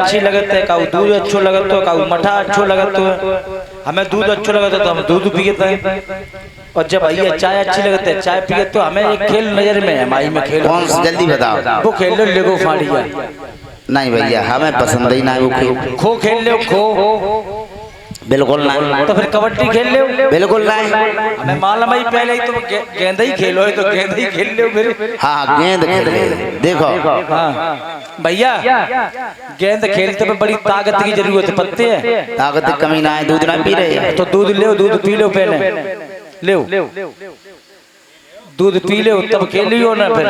अच्छी लगत है, काऊ दूध अच्छो लगत हो, काऊ मठा अच्छो लगत हो। हमें दूध अच्छो लगत है तो हम दूध पियते हैं, और जब भैया चाय अच्छी लगती है चाय पिए। तो हमें एक खेल नजर में है, माई में खेल कौन सा जल्दी बताओ। वो खेल लो लेगो फाड़िया। नहीं भैया हमें पसंद ही ना है वो खेल। खो खेल लो, खो बिल्कुल नहीं। तो फिर कबड्डी खेल लो, बिल्कुल नहीं। हमें मालूम ही पहले ही तुम गेंद ही खेलो है तो गेंद ही खेल लो फिर। हाँ गेंद खेले देखो। हाँ भैया गेंद खेलते में बड़ी ताकत की जरूरत है, पत्ते है ताकत की कमी ना है। दूध ना पी रहे तो दूध ले, दूध पी लो पहले, ले दूध पी लो तब खेलियो ना, फिर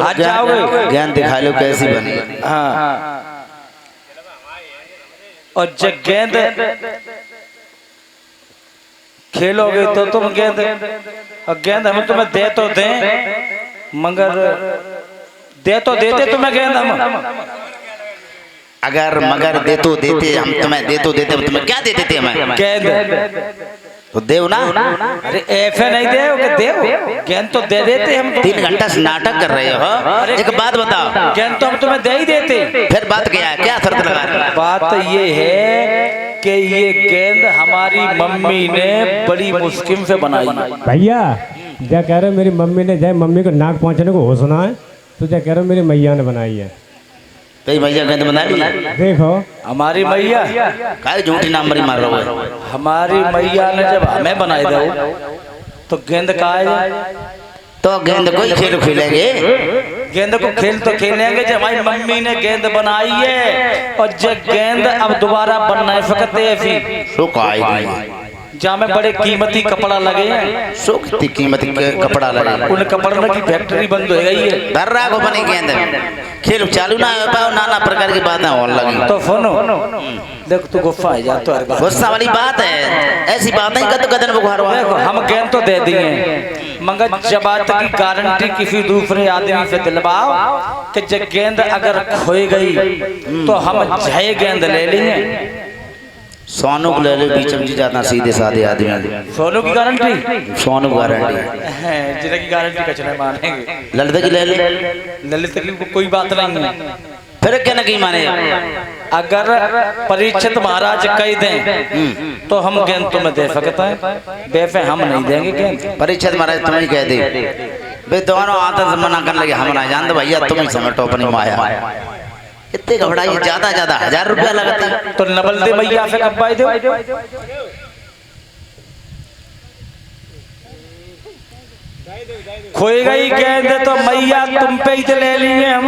आज जाओगे गेंद दिखा लो कैसी बनी। हाँ और जब गेंद खेलोगे तो तुम गेंद, और गेंद हम तुम्हें दे तो दें मगर दे तो देते तुम्हें गेंद हम। अगर मगर दे तो देते हम तुम्हें, दे तो देते तुम्हें क्या दे देते हमें गेंद तो देव ना। अरे ऐसे नहीं दे देव, गेंद तो दे देते हम। 3 घंटा से नाटक कर रहे हो। एक बात बताओ, गेंद तो हम तुम्हें दे ही देते। फिर बात क्या है, क्या शर्त लगा रहे हो? बात ये है कि ये गेंद हमारी मम्मी ने बड़ी मुश्किल से बनाई। भैया क्या कह रहे हो, मेरी मम्मी ने जय मम्मी को नाक पहुंचने को हो सुना है, तो क्या कह रहे हो मेरी मैया ने बनाई है। तो भैया गेंद बना ली देखो हमारी मैया काय झूठी नाम मरी मार रहा है। हमारी मैया ने जब हमें बनाई दो तो गेंद का है, तो गेंद कोई खेल खेलेंगे। गेंद को खेल तो खेलेंगे जब हमारी मम्मी ने गेंद बनाई है। और जब गेंद अब दोबारा बनना है सकते ऐसी सो काय जहाँ में बड़े कीमती कपड़ा लगे हैं, सो कितनी कीमती कपड़ा लगे, उन कपड़ों की फैक्ट्री बंद हो गई है। दर्रा को बनी गेंद खेल चालू ना हो पाओ, नाना प्रकार की बातें होने लगी। तो फोनो देख तू गुस्सा है जा, तो गुस्सा वाली बात है, ऐसी बात नहीं कद कदन बुखार देखो हम गेंद तो दे दिए मगर जब बात की गारंटी किसी दूसरे आदमी से दिलवाओ कि जब गेंद अगर खोई गई तो हम जय गेंद ले लेंगे। सोनू को ले ले, बीचम जी जाता सीधे साधे आदमी। सोनू की गारंटी, सोनू गारंटी जिन्हें की गारंटी कच नहीं मानेंगे। ललित की ले ले, ललित की कोई बात नहीं है। फिर क्या नहीं माने। अगर परीक्षित महाराज कह दें तो हम गेंद तुम्हें दे सकते हैं, वैसे हम नहीं देंगे गेंद। परीक्षित महाराज तुम ही कह दे भाई, दोनों आदत से मना करने लगे, हम ना जानते भैया तुम ही समेटो अपनी माया। इतने घबराइए, ज्यादा 1000 रुपया लगते तो नबल दे भैया से कब्बाई दो। खोई गई गेंद तो मैया तुम पे ही ले लेंगे हम।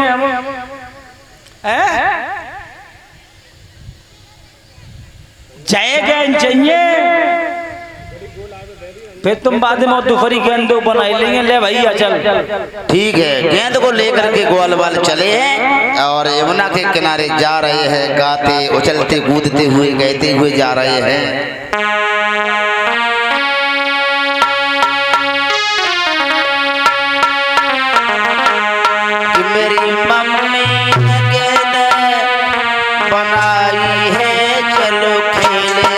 जय गेंद चाहिए फिर तुम बाद में दोपहरी गेंद बनाई लेंगे। ले भैया चल ठीक है। गेंद को लेकर के ग्वालवाल चले हैं और यमुना के किनारे जा रहे हैं, गाते उछलते कूदते हुए गाते हुए जा रहे हैं। कि मेरी मम्मी ने गेंद बनाई है, चलो खेले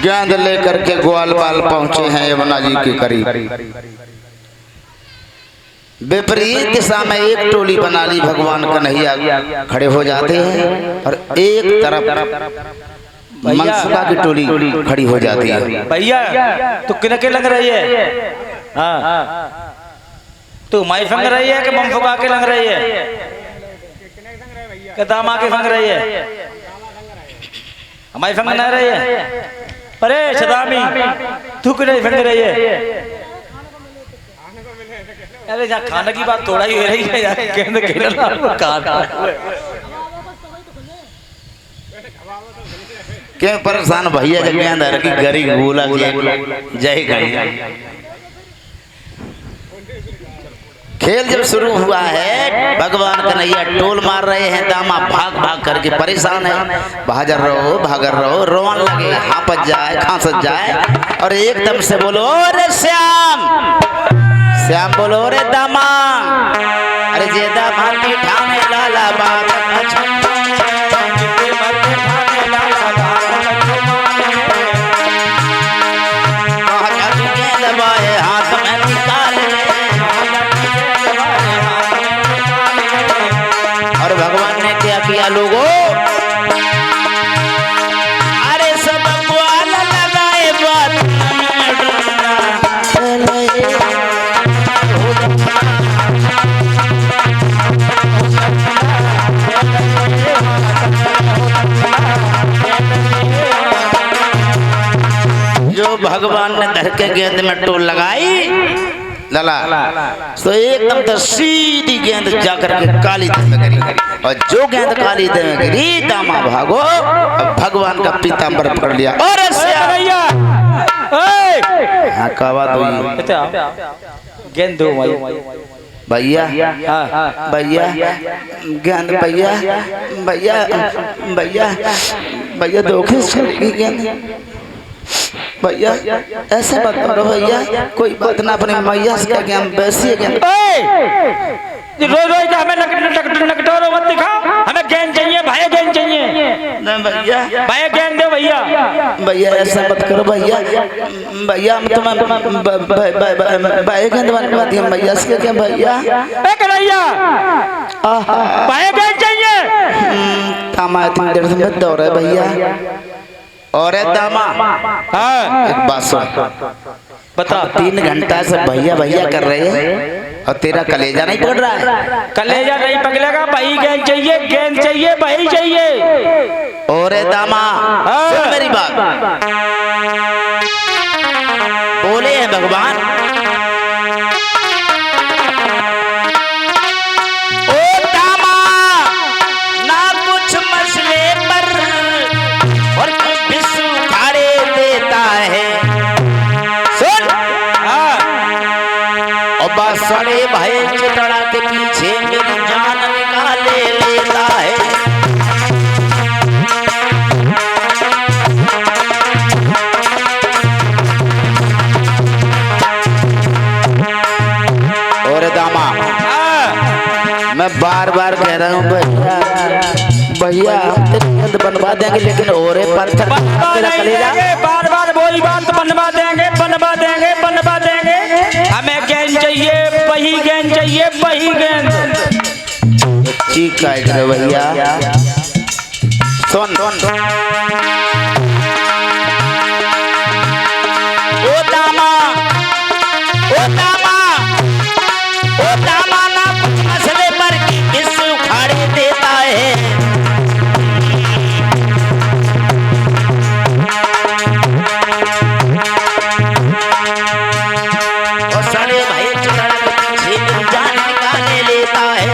गेंद लेकर के ग्वालवाल पहुंचे हैं यमुना जी के करीब। विपरीत दिशा में एक टोली बना ली, भगवान कन्हैया खड़े हो जाते हैं और एक तरफ मनसुबा की टोली खड़ी हो जाती है। भैया तू किनके लग रही है? हाँ तू माई फंग रही है कि मम फुका के लग रही है कि दामा के फंग रही है? माई फंग नहीं रही है? अरे शदामी तू क्यों नहीं फंग रही है? अरे जहाँ खाने की बात थोड़ा ही हो रही है यार, गेंद खेलना क्यों परेशान भैया जब गेंद रखी गरी गोला जय गई। खेल जब शुरू हुआ है, भगवान कन्हैया टोल मार रहे हैं, दामा भाग भाग करके परेशान है, भागर रहो रोवन लगे, हापत जाए खांसत जाए और एकदम से बोलो रे श्याम बोलो रे दामा, अरे जे दामा की ठाने लाला बात हाथ में निकाल और भगवान ने क्या किया लोगों, अरे सब ग्वाल लगाए बात जो भगवान ने धर के गेंद में टोल लगाई लला तो एकदम तो सीधी गेंद जाकर के काली दे में गिरी और जो गेंद काली दे में गिरी दामा भागो, भगवान का पीतांबर पकड़ लिया और हाँ कावा गेंद दो भैया भैया गेंद भैया भैया भैया भैया धोखे चलेगी गेंद भैया, ऐसे बात करो भैया, कोई बात ना, अपने मैया से क्या हम वैसी गेंद रोज रोज का हमें नकटोरो मत दिखाओ, हमें गेंद चाहिए भाई, गेंद चाहिए भैया, भाई गेंद दे भैया। भैया ऐसा मत करो भैया, भैया हम तुम्हें भाई गेंद बनवा दिए भैया से क्या भैया, कन्हैया भाई गेंद चाहिए। तामा इतनी देर से मत दौड़ रहे भैया। और दामा हाँ एक बात सुन, बता 3 घंटा से भैया भैया कर रहे हैं और तेरा कलेजा नहीं पकड़ रहा है। कलेजा नहीं पकड़ेगा, भाई गेंद चाहिए, गेंद चाहिए, भाई चाहिए। और दामा सुन मेरी बात, बोले हैं भगवान ओ दामा ना कुछ मसले पर और खाड़े देता है, सुन और बस सड़े भाई चितड़ा के पीछे मेरी जान निकाले लेता है। और दामा मैं बार बार कह रहा हूँ भैया भैया हम बनवा देंगे, लेकिन और पत्थर तेरा कलेजा बार बार वही बात, बनवा देंगे बनवा देंगे बनवा देंगे, हमें गेंद चाहिए, वही गेंद चाहिए, वही गेंद। ठीक है भैया, सुन ओ दामा ओ दामा ओ दामा ना कुछ मसले पर इस उखाड़े देता है। और सड़े भाई चितड़ा के पीछे मेरी जान निकाले लेता है।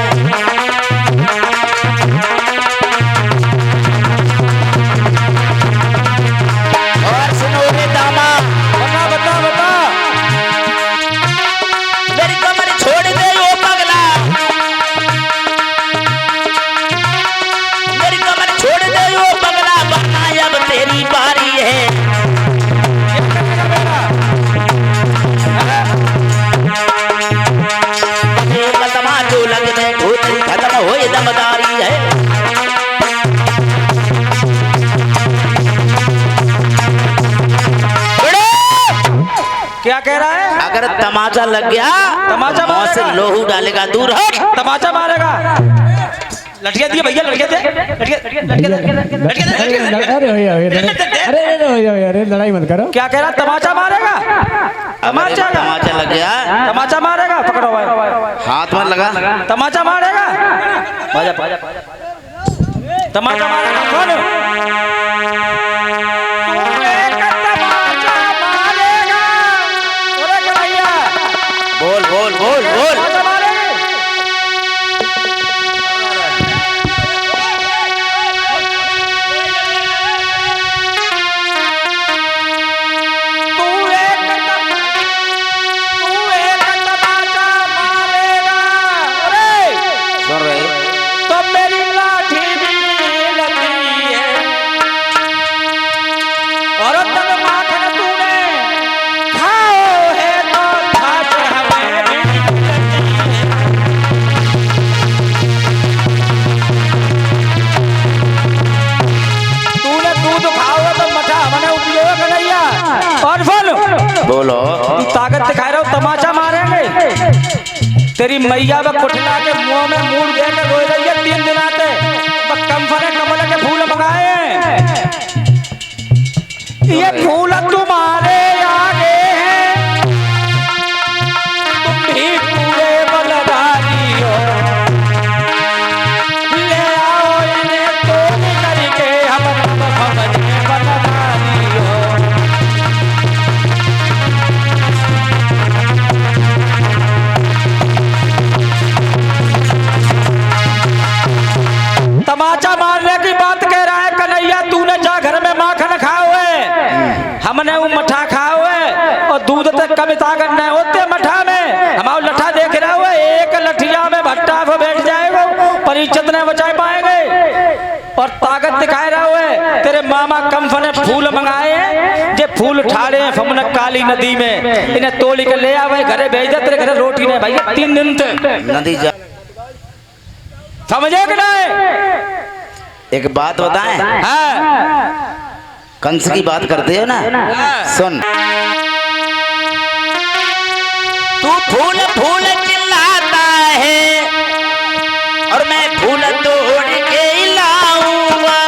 कह रहा है? अगर तमाचा लग गया तमाचा मुंह से मारेगा। लोहू डालेगा, दूर हट। तमाचा मारेगा। लठिया दिए भैया, लठिया दे, लठिया अरे लड़ाई मत करो। क्या कह रहा? तमाचा मारेगा। तमाचा लग गया, तमाचा मारेगा। पकड़ो भाई, हाथ में लगा। तमाचा मारेगा। बाजा बाजा, तमाचा मारेगा। कौन? बोल बोल बोल बोल। बोलो। तू ताकत दिखा रहा हो, तमाचा मारेंगे। तेरी मैया व कुटला के मुंह में मूड देकर रोई रही है 3 दिन आते। कंफने कमल के फूल मंगाए। ये फूल तुम्हारे आगे हैं, तुम भी पूरे बलधारी हो। ले आओ इन्हें तो करके हम बलधारी हो। तमाचा मारने की बात कह रहा है कन्हैया। तूने जा घर में माखन खाओ है, हमने वो मठा खाओ है, और दूध तक कम ताकत नहीं होते मठा में। हमारा लठा देख रहा हुआ, एक लठिया में भट्टा को बैठ जाएगा, परिचित नहीं बचा पाएंगे। और ताकत दिखाए रहा हुआ, तेरे मामा कंफ ने फूल मंगाए हैं, जे फूल ठाड़े हैं फमन काली नदी में। इन्हें तोड़ी के ले आवे, घरे भेज दे। तेरे घर रोटी नहीं भाई 3 दिन से नदी जा। समझे कि नहीं? एक बात बताएं? हाँ। कंस की बात करते हो ना, सुन। तू फूल फूल चिल्लाता है और मैं फूल तोड़ के लाऊंगा।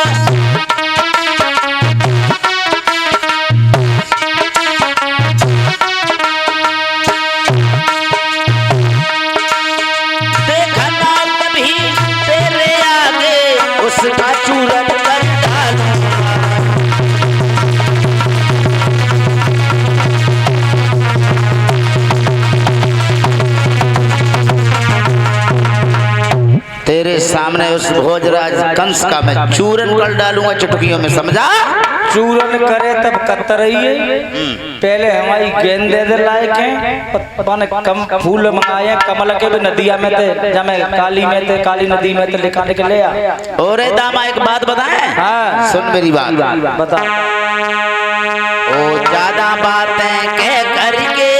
देखना कभी तेरे आगे उसका चूरन कर डालूंगा। तेरे सामने उस भोजराज कंस का मैं चूरन कर डालूंगा चुटकियों में, समझा? चूरन करे तब कतरइए। पहले हमारी गेंदे दे लायक हैं, कम फूल मंगाए कमल के भी नदिया में थे, जमे काली में थे, काली नदी में थे, निकाल के ले आ। और दामा एक बात बताएं? हाँ। सुन मेरी बात, बता। ओ ज्यादा बातें कह करके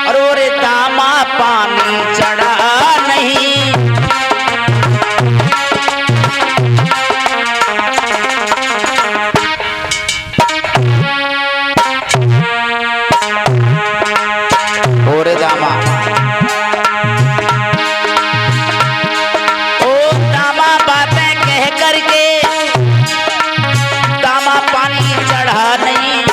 और दामा पानी चढ़ा नहीं। ओरे दामा, ओ दामा बातें कह करके दामा पानी चढ़ा नहीं।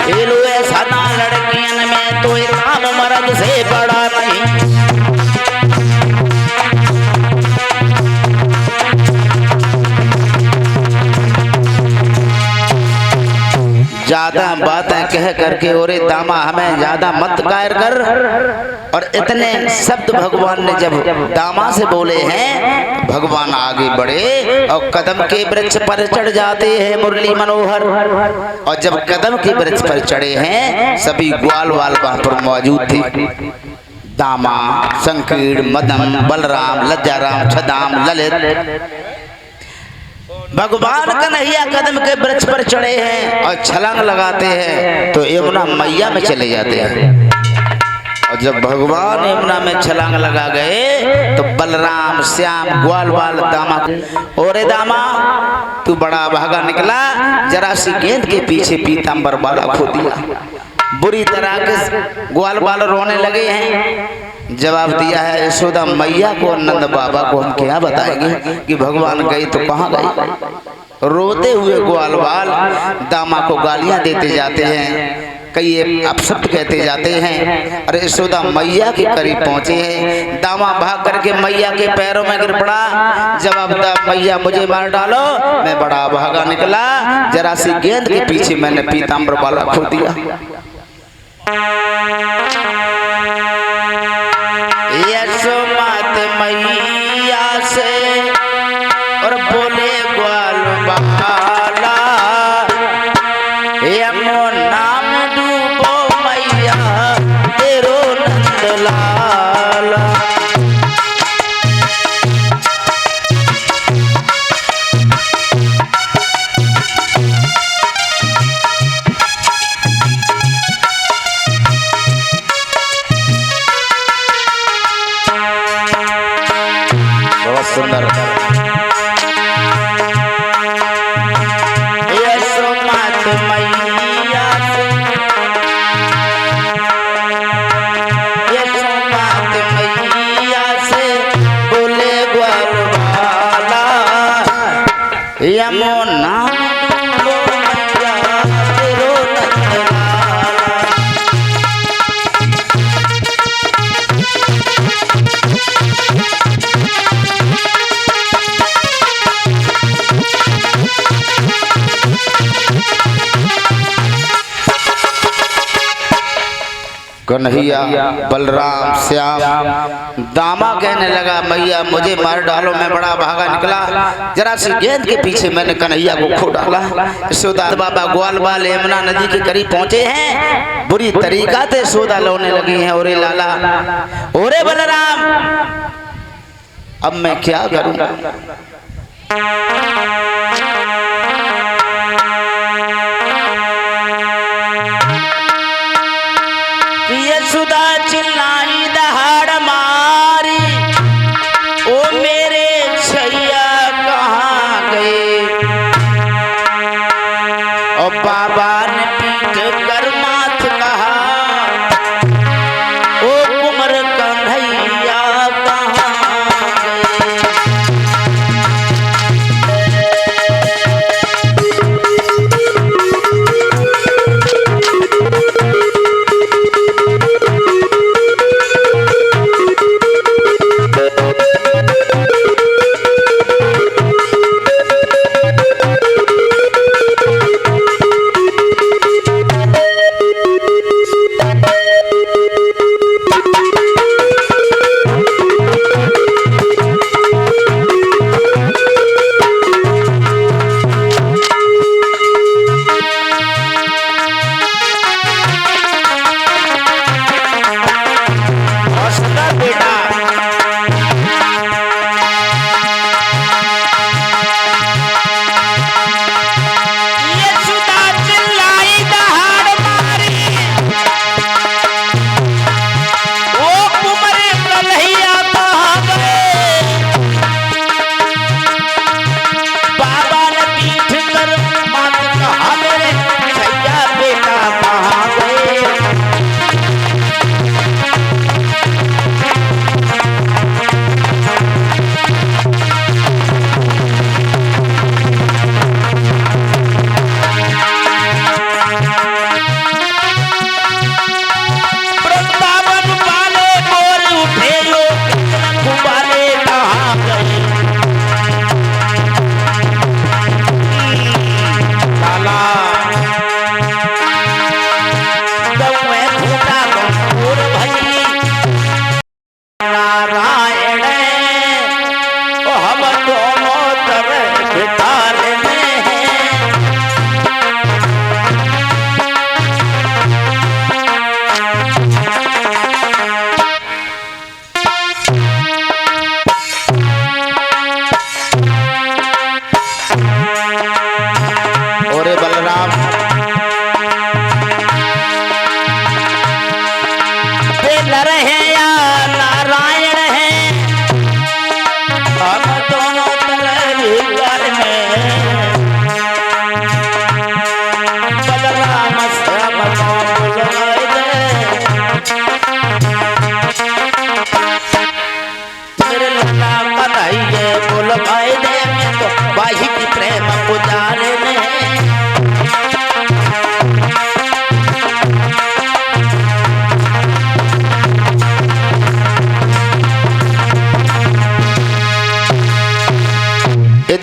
खेलो ऐसा ना लड़कियन में तो एक काम मर्द से बड़ा नहीं। ज्यादा बातें कह करके ओरे दामा हमें ज्यादा मत कायर कर। और इतने शब्द भगवान ने जब दामा से बोले हैं, भगवान आगे बढ़े और कदम के वृक्ष पर चढ़ जाते हैं मुरली मनोहर। और जब कदम के वृक्ष पर चढ़े हैं, सभी ग्वाल वाल वहां पर मौजूद थे। दामा, संकीर्ण, मदन, बलराम, लज्जाराम, छदाम, ललित। भगवान कन्हैया कदम के वृक्ष पर चढ़े हैं और छलांग लगाते हैं तो यमुना मैया में चले जाते हैं। और जब भगवान यमुना में छलांग लगा गए तो बलराम श्याम ग्वाल बाल दामा, ओरे दामा तू बड़ा भागा निकला, जरा सी गेंद के पीछे पीतांबर बाला खो दिया। बुरी तरह के ग्वाल बाल रोने लगे हैं। जवाब दिया है यशोदा मैया को, नंद बाबा को हम क्या बताएंगे कि भगवान गए तो कहाँ गए। रोते हुए ग्वाल बाल दामा को गालियां देते जाते हैं, कई अपशब्द कहते जाते हैं। अरे यशोदा मैया के करीब पहुंचे हैं, दामा भाग करके मैया के पैरों में गिर पड़ा। जवाब दा मैया मुझे मार डालो, मैं बड़ा भागा निकला, जरा सी गेंद के पीछे मैंने पीतांबर बाला खो दिया। यशोमत मैया से और बोले ग्वाल बाला, यमुना में डूबो मैया तेरो नंदलाला। बहुत सुंदर। यशोमत मैया से, यशोमत मैया से बोले ग्वाल बाला, यमुना डूबो मैया तेरो नंदलाला। कन्हैया बलराम श्याम दामा कहने लगा मैया मुझे मार डालो, मैं बड़ा भागा निकला, जरा सी गेंद के पीछे मैंने कन्हैया को खो डाला। यशोदा बाबा ग्वाल बाल यमुना नदी के करीब पहुंचे हैं, बुरी तरीका से यशोदा रोने लगी हैं। ओरे लाला, ओरे बलराम, अब मैं क्या करूं। यशोदा चिल्लाई दहाड़ मारी, ओ मेरे छैया कहाँ गए। और बाबा ने पीट कर माथ कहा, ओ कुंवर कन्हैया कहाँ गए।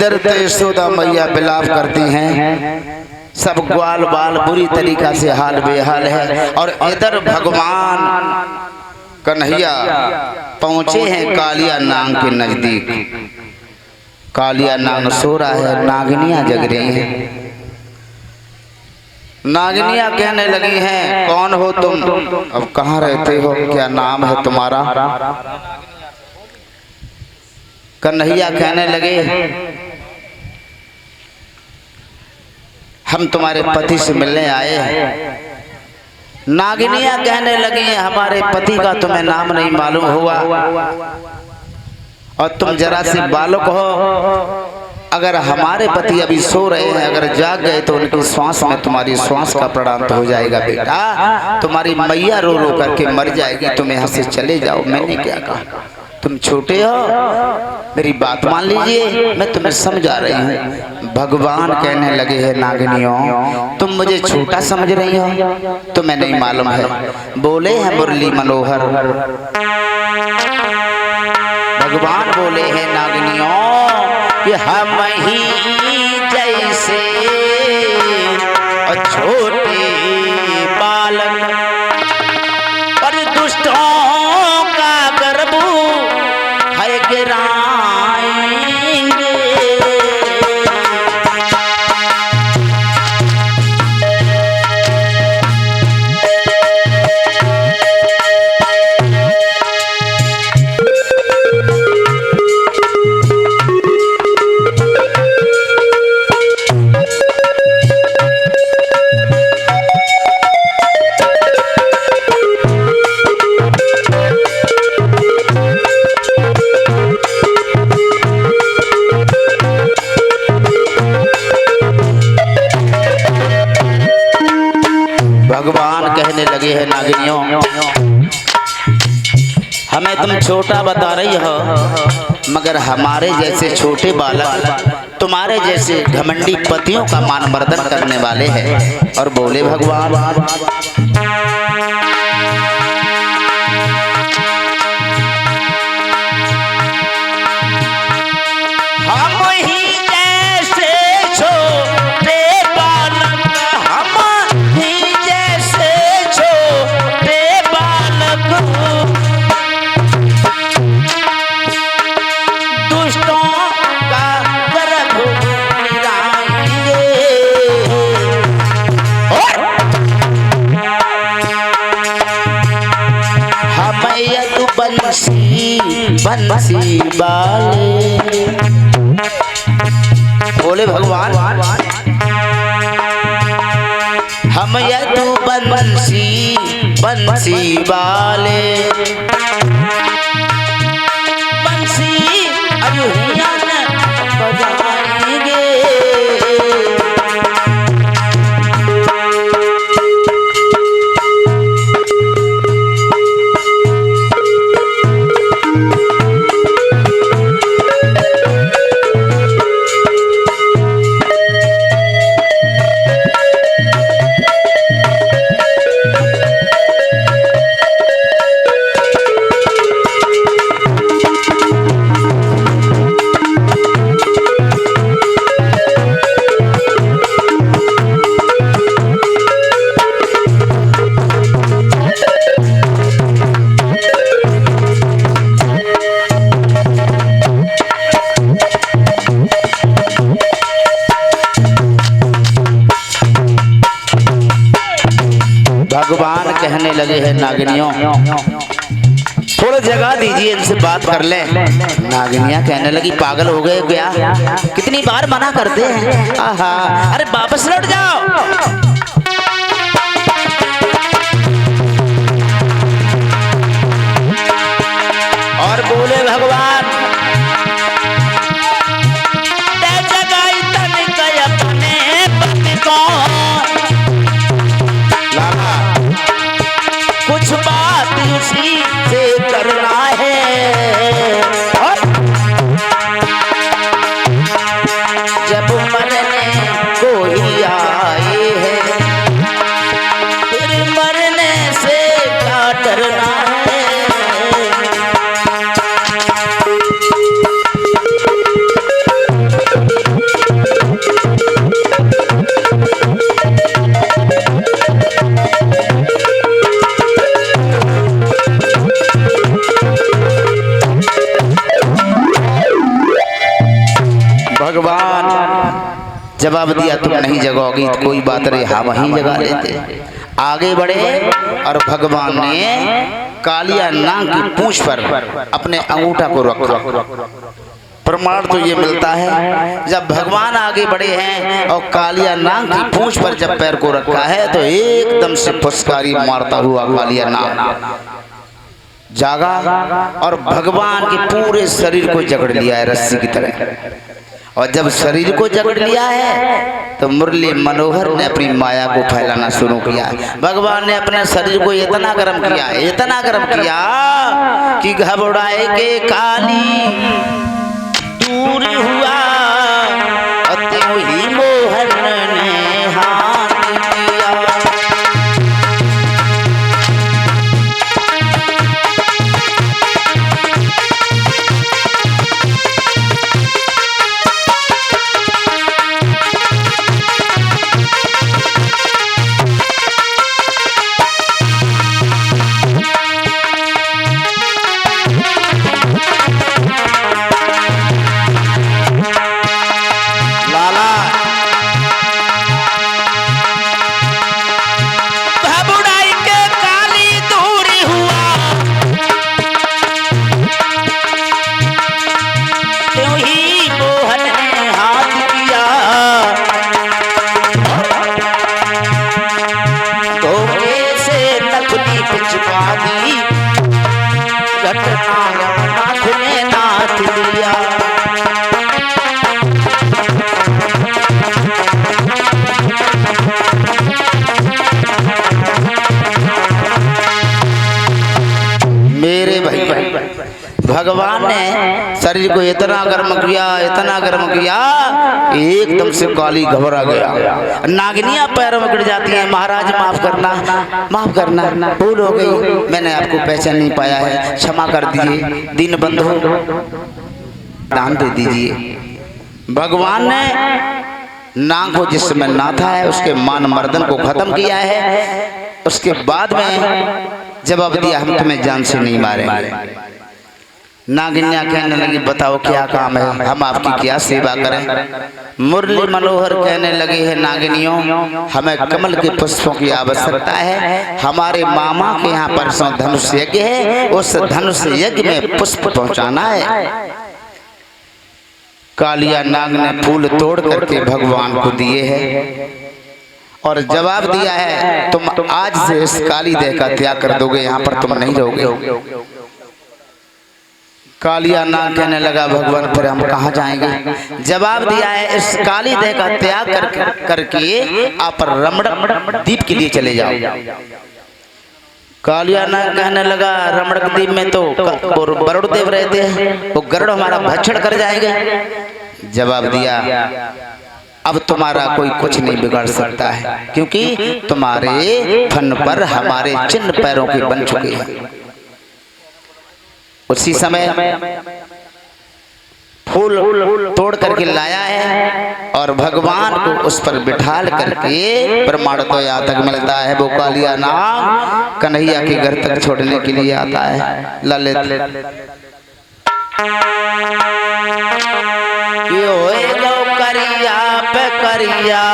इधर तो यशोदा मैया बिलाप करती हैं, सब ग्वाल बाल बुरी तरीका से हाल बेहाल है। और इधर भगवान कन्हैया पहुंचे हैं कालिया नाग के नजदीक। कालिया नाग सो रहा है, नागिनियां जग रही हैं। नागिनियां कहने लगी हैं, कौन हो तुम, अब कहाँ रहते हो, क्या नाम है तुम्हारा। कन्हैया कहने लगे, हम तुम्हारे पति से मिलने आए हैं। नागिनियां कहने लगी हैं, हमारे पति का तुम्हें नाम नहीं मालूम हुआ और तुम जरा से बालक हो। अगर हमारे पति अभी सो रहे हैं, अगर जाग गए तो उनकी श्वास में तुम्हारी श्वास का प्राणांत हो जाएगा बेटा। तुम्हारी मैया रो रो करके मर जाएगी, तुम यहाँ से चले जाओ। मैंने क्या कहा, तुम छोटे हो, मेरी बात मान लीजिए, मैं तुम्हें समझा रही हूँ। भगवान कहने लगे हैं, नागिनियों तुम मुझे छोटा समझ रही हो, तुम्हें नहीं मालूम है। बोले हैं मुरली मनोहर, भगवान बोले हैं नागिनियों कि हम ही जैसे छोटे बालक और दुष्टों का गर्भ है गिराएंगे। भगवान कहने लगे हैं, नागिनियों हमें तुम छोटा बता रही हो, मगर हमारे जैसे छोटे बालक तुम्हारे जैसे घमंडी पतियों का मान मर्दन करने वाले हैं। और बोले भगवान, हम ही जैसे छोटे बालक, हम ही जैसे छोटे बालक दुष्टों का गर्भ गिराएंगे। हम यदु बंसी बंसी बाले, बोले भगवान हम यदु बंसी बंसी बाले, बंसी अभियान बजाएंगे। भगवान कहने लगे हैं, नागिनियों थोड़ा जगह दीजिए, इनसे बात कर ले। नागिनियां कहने लगी, पागल हो गए क्या, कितनी बार मना करते हैं। आहा, अरे वापस लौट जाओ। और बोले भगवान, कुछ बात उसी से करना है। और जब मरने कोई आए है जवाब दिया तुम नहीं जगाओगी तो कोई बात नहीं, हम वहीं जगा लेते। आगे बढ़े और भगवान ने कालिया नाग की पूंछ पर अपने अंगूठा को रखा। प्रमाण तो ये मिलता है जब भगवान आगे बढ़े हैं और कालिया नाग की पूंछ पर जब पैर को रखा है तो एकदम से फुसकारी मारता हुआ कालिया नाग जागा और भगवान के पूरे शरीर को जकड़ लिया है रस्सी की तरह। और जब शरीर को जकड़ लिया है तो मुरली मनोहर ने अपनी माया को फैलाना शुरू किया। भगवान ने अपने शरीर को इतना गर्म किया, इतना गर्म किया कि घबराए के काली दूर हुआ और त्यों ही मोहन ने हाथ दिया। भगवान ने शरीर को इतना गर्म किया, इतना गर्म किया, एकदम से काली घबरा गया। नागिनियां पैरों में गिर जाती हैं, महाराज माफ करना, माफ करना, भूल हो गई, मैंने आपको पहचान नहीं पाया है, क्षमा कर दीजिए, दीन बंधु दान दे दीजिए। भगवान ने नाग को जिस समय नाथा है उसके मान मर्दन को खत्म किया है। उसके बाद में जवाब दिया हम तुम्हें जान से नहीं मारेंगे। नागिनियां कहने लगी बताओ क्या काम है, हम आपकी क्या सेवा करें। मुरली मनोहर कहने लगे हैं नागिनियों हमें कमल के पुष्पों की आवश्यकता है, हमारे मामा के यहाँ परसों धनुष यज्ञ है, उस धनुष यज्ञ में पुष्प पहुँचाना है। कालिया नाग ने फूल तोड़ करके भगवान को दिए हैं और जवाब दिया है तुम आज से इस काली देह का त्याग कर दोगे, यहाँ पर तुम नहीं रहोगे। कालिया नाग कहने लगा भगवान फिर हम कहाँ जाएंगे। जवाब दिया है इस काली देह का त्याग करके आप रमणक द्वीप के लिए चले जाओ। कालिया नाग कहने लगा रमणक द्वीप में तो वरुण देव रहते हैं, वो गरुड़ हमारा भक्षण कर जाएंगे। जवाब दिया अब तुम्हारा कोई कुछ नहीं बिगाड़ सकता है क्योंकि तुम्हारे फन पर हमारे चिन्ह पैरों के बन चुके हैं। उसी समय फूल तोड़ करके लाया है और भगवान को उस पर बिठाल करके प्रमाण तो यहाँ तक मिलता है वो कालिया नाग कन्हैया के घर तक छोड़ने के लिए आता है। ललित करिया पे करिया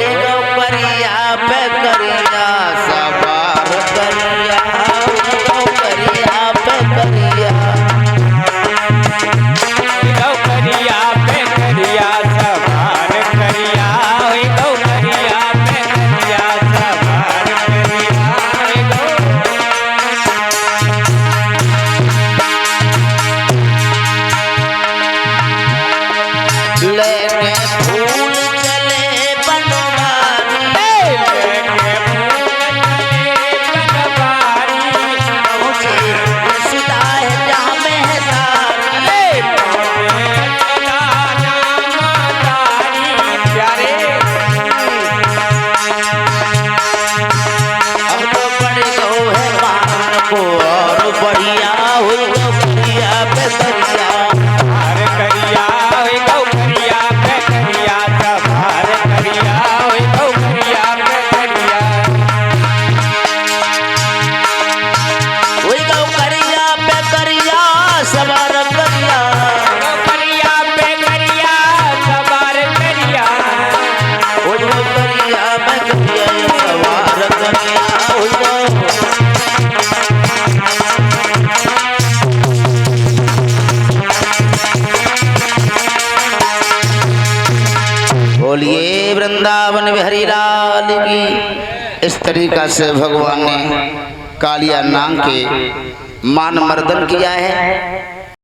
करिया पे करिया सवार करिया करिया पे करिया करिया पे करिया सवार करिया करिया पे करिया सवार लेके फूल चले बनवारी मुझे सुधा है जहाँ अब तो बड़े गो है मान को और बढ़िया हुई तो बढ़िया पे बढ़िया करिया बोलिए वृंदावन बिहारी लाल की। इस तरीका से भगवान ने कालिया नाग के मान मर्दन किया है।